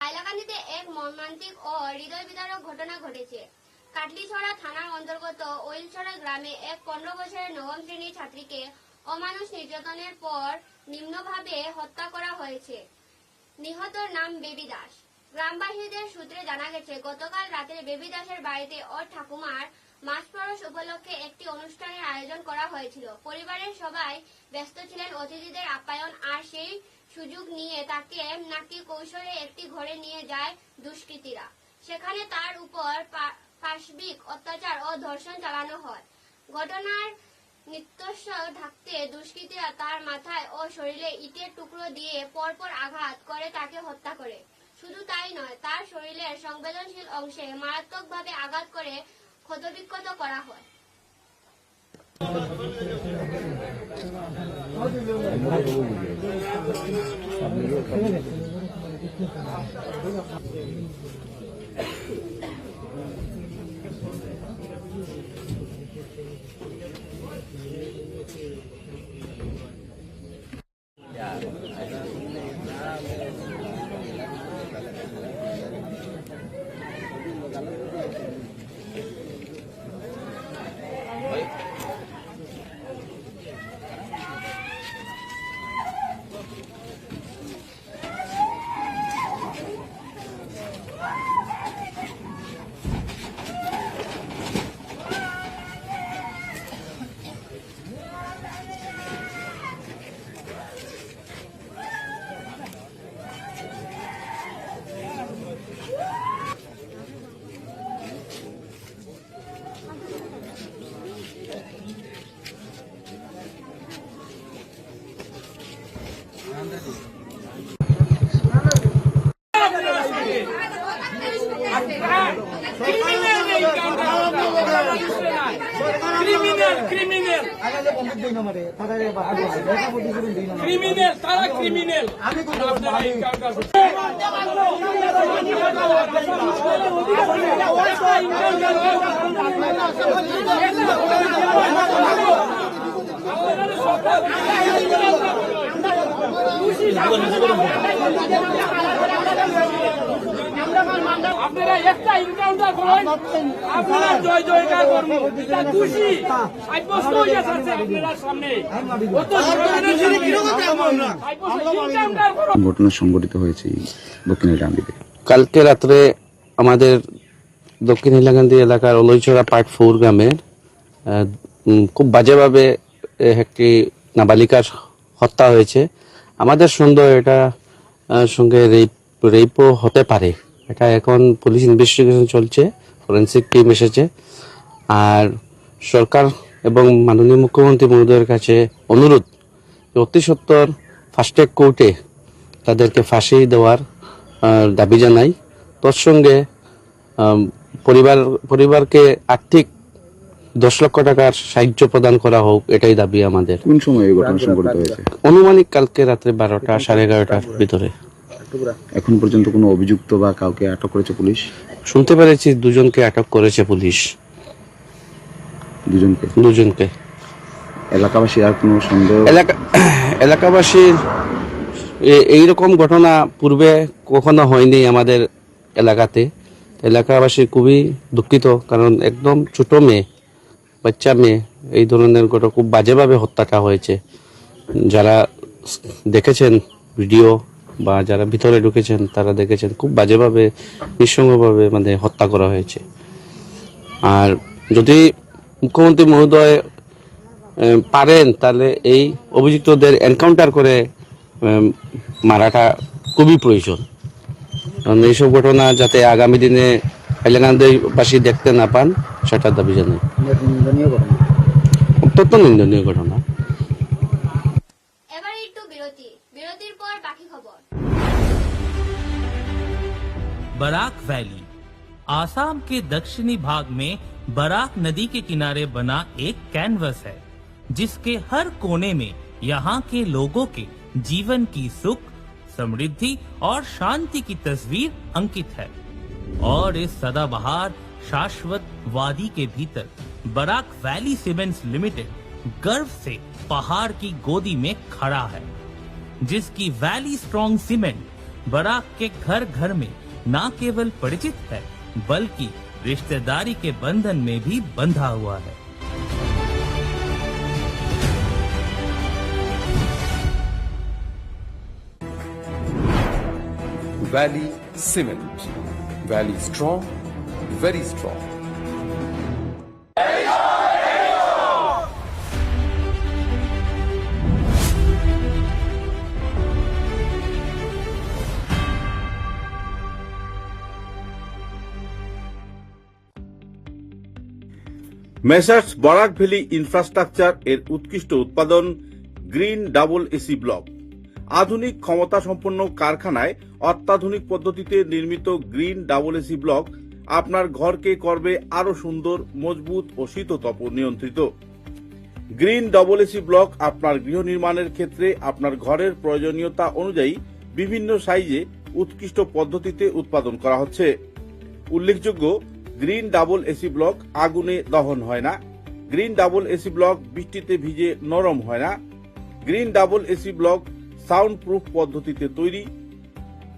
হাইলাকান্দিতে এক মর্মান্তিক ও হৃদয় বিদারক ঘটনা ঘটেছে। কাটলিছড়া থানার অন্তর্গত ওইলছড়া গ্রামে এক 15 বছরের নবম শ্রেণীর ছাত্রীকে অমানুষ নির্যাতনের পর নিম্নভাবে হত্যা করা হয়েছে। নিহতর নাম বেবি দাস। গ্রামবাসীদের সূত্রে জানা গেছে, গতকাল রাতে বেবি দাসের বাড়িতে ওর ঠাকুমার মাস পরশ উপলক্ষে একটি অনুষ্ঠানের আয়োজন করা হয়েছিল। পরিবারের সবাই ব্যস্ত ছিলেন অতিথিদের আপ্যায়ন, আর সেই সুযোগ নিয়ে তাকে নাকি কৌশলে একটি ঘরে নিয়ে যায় দুষ্কৃতীরা। সেখানে তার উপর পাশবিক অত্যাচার ও ধর্ষণ চালানো হয়। ঘটনার নিত্যস্ব ঢাকতে দুষ্কৃতীরা তার মাথায় ও শরীরে ইটের টুকরো দিয়ে পরপর আঘাত করে তাকে হত্যা করে। শুধু তাই নয়, তার শরীরের সংবেদনশীল অংশে মারাত্মকভাবে আঘাত করে ক্ষতবিক্ষত করা হয়। ক্রিমিনাল তারা ক্রিমিনাল আপনারা একটা এনকাউন্টার করেন, আপনারা জয় জয়কার করুন। এটা দোষী সাব্যস্ত হয়ে যাচ্ছে আপনারা সামনে। ঘটনা সংঘটিত হয়েছে দক্ষিণ হাইলাকান্দিতে। কালকে রাত্রে আমাদের দক্ষিণ হাইলাকান্দি এলাকার অলইছড়া পার্ট 4 গ্রামের খুব বাজেভাবে একটি নাবালিকার হত্যা হয়েছে। আমাদের সন্দেহ এটা সঙ্গে রেপও হতে পারে। এটা এখন পুলিশ ইনভেস্টিগেশন চলছে, ফরেন্সিক টিম এসেছে। আর সরকার এবং মাননীয় মুখ্যমন্ত্রী মহোদয়ের কাছে অনুরোধ, অতি সত্বর ফাস্ট ট্র্যাক কোর্টে তাদেরকে ফাঁসি দেওয়ার দাবি জানাই। তোর সঙ্গে পরিবারকে আর্থিক 10 লক্ষ টাকার সাহায্য প্রদান করা হোক, এটাই দাবি আমাদের। কোন সময় এই ঘটনা সংঘটিত হয়েছে? অনুমানিক কালকে রাত্রে 12টা 11:30টার ভিতরে। এখন পর্যন্ত কোনো অভিযুক্ত বা কাউকে আটক করেছে পুলিশ? শুনতে পেরেছি 2জনকে আটক করেছে পুলিশ। 2জনকে। এলাকাবাসী আর কোনো সন্দেহ? এলাকাবাসীর এইরকম ঘটনা পূর্বে কখনো হয়নি আমাদের এলাকাতে। এলাকাবাসী খুবই দুঃখিত, কারণ একদম ছোট মেয়ে, বাচ্চা মেয়ে, এই ধরনের ঘটনা খুব বাজেভাবে হত্যাটা হয়েছে। যারা দেখেছেন ভিডিও বা যারা ভিতরে ঢুকেছেন তারা দেখেছেন খুব বাজেভাবে, নিঃসঙ্গভাবে মানে হত্যা করা হয়েছে। আর যদি মুখ্যমন্ত্রী মহোদয় পারেন তাহলে এই অভিযুক্তদের এনকাউন্টার করে মারাটা খুবই প্রয়োজন। কারণ এইসব ঘটনা যাতে আগামী দিনে হাইলাকান্দিবাসী দেখতে না পান, সেটার দাবি জানাই। অত্যন্ত নিন্দনীয় ঘটনা। এবার একটু বিরতির পর বাকি খবর। बराक वैली आसाम के दक्षिणी भाग में बराक नदी के किनारे बना एक कैनवस है, जिसके हर कोने में यहाँ के लोगों के जीवन की सुख, समृद्धि और शांति की तस्वीर अंकित है। और इस सदाबहार शाश्वत वादी के भीतर बराक वैली सीमेंट्स लिमिटेड गर्व से पहाड़ की गोदी में खड़ा है, जिसकी वैली स्ट्रॉन्ग सीमेंट बराक के घर घर में न केवल परिचित है बल्कि रिश्तेदारी के बंधन में भी बंधा हुआ है। Valley Cement. Valley strong, very strong. Messrs Barak valley infrastructure এর উৎকৃষ্ট উৎপাদন গ্রিন ডাবল এসি ব্লক। আধুনিক ক্ষমতা সম্পন্ন কারখানায় অত্যাধুনিক পদ্ধতিতে নির্মিত গ্রিন ডাবল এসি ব্লক আপনার ঘরকে করবে আরো সুন্দর, মজবুত ও শীততাপ নিয়ন্ত্রিত। গ্রিন ডাবল এসি ব্লক আপনার গৃহ নির্মাণের ক্ষেত্রে আপনার ঘরের প্রয়োজনীয়তা অনুযায়ী বিভিন্ন সাইজে উৎকৃষ্ট পদ্ধতিতে উৎপাদন করা হচ্ছে। উল্লেখযোগ্য, গ্রিন ডাবল এসি ব্লক আগুনে দহন হয় না। গ্রিন ডাবল এসি ব্লক বৃষ্টিতে ভিজে নরম হয় না। Green double AC block sound proof পদ্ধতিতে তৈরি।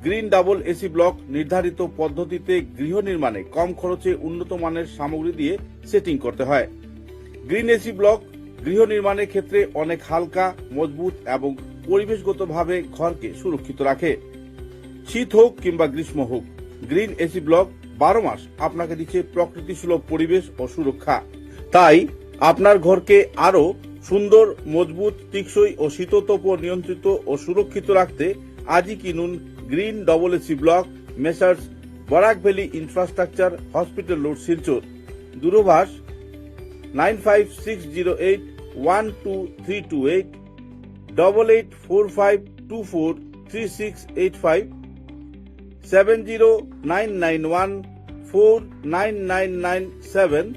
গ্রিন ডাবল এসি ব্লক নির্ধারিত পদ্ধতিতে গৃহ নির্মাণে কম খরচে উন্নত মানের সামগ্রী দিয়ে সেটিং করতে হয়। গ্রিন এসি ব্লক গৃহ নির্মাণের ক্ষেত্রে অনেক হালকা, মজবুত এবং পরিবেশগতভাবে ঘরকে সুরক্ষিত রাখে। শীত হোক কিংবা গ্রীষ্ম হোক, গ্রিন এসি ব্লক 12 মাস আপনাকে দিচ্ছে প্রকৃতি সুলভ পরিবেশ ও সুরক্ষা। তাই আপনার ঘরকে আরো সুন্দর, মজবুত, টেকসই ও শীততাপ নিয়ন্ত্রিত ও সুরক্ষিত রাখতে আজই কিনুন green double AC block messrs Barak valley infrastructure, hospital road, Silchar. দূরভাষ 9560812328, 8845243685, 70991499997,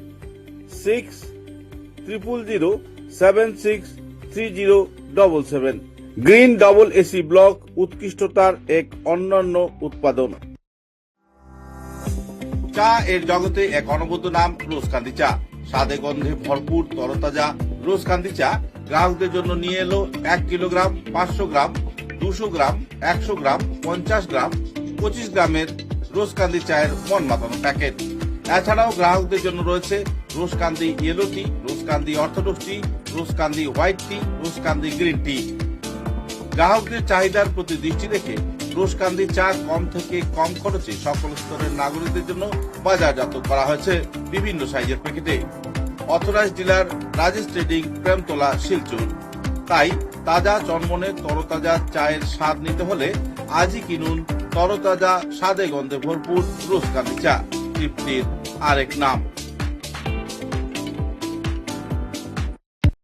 6000763077। গ্রিন ডাবল এসি ব্লক উৎকৃষ্টতার এক অনন্য উৎপাদন। চা এর জগতে এক অনবদ্য নাম রোজকান্দি চা। স্বাদে গন্ধে ভরপুর তরতাজা রোজকান্দি চা গ্রাহকদের জন্য নিয়ে এলো 1 কিলোগ্রাম, 500 গ্রাম, 200 গ্রাম, 100 গ্রাম, 50 গ্রাম, 25 গ্রামের রোজকান্দি চায়ের মন মাতানো প্যাকেট। এছাড়াও গ্রাহকদের জন্য রয়েছে রোজকান্দি ইয়েলো টি, রোজকান্দি অর্থোডক্স টি, রোজকান্দি হোয়াইট টি, রোজকান্দি গ্রিন টি। গ্রাহকদের চাহিদার প্রতি দৃষ্টি রেখে রোজকান্দি চা কম থেকে কম খরচে সকল স্তরের নাগরিকদের জন্য বাজারজাত করা হয়েছে বিভিন্ন সাইজের প্যাকেটে। Authorise dealer Rajesh trading, Premtala, Silchar. তাই তাজা চনমনে তরতাজা চায়ের স্বাদ নিতে হলে আজই কিনুন তরতাজা, স্বাদে গন্ধে ভরপুর রোজকান্দি চা, তৃপ্তির আরেক নাম।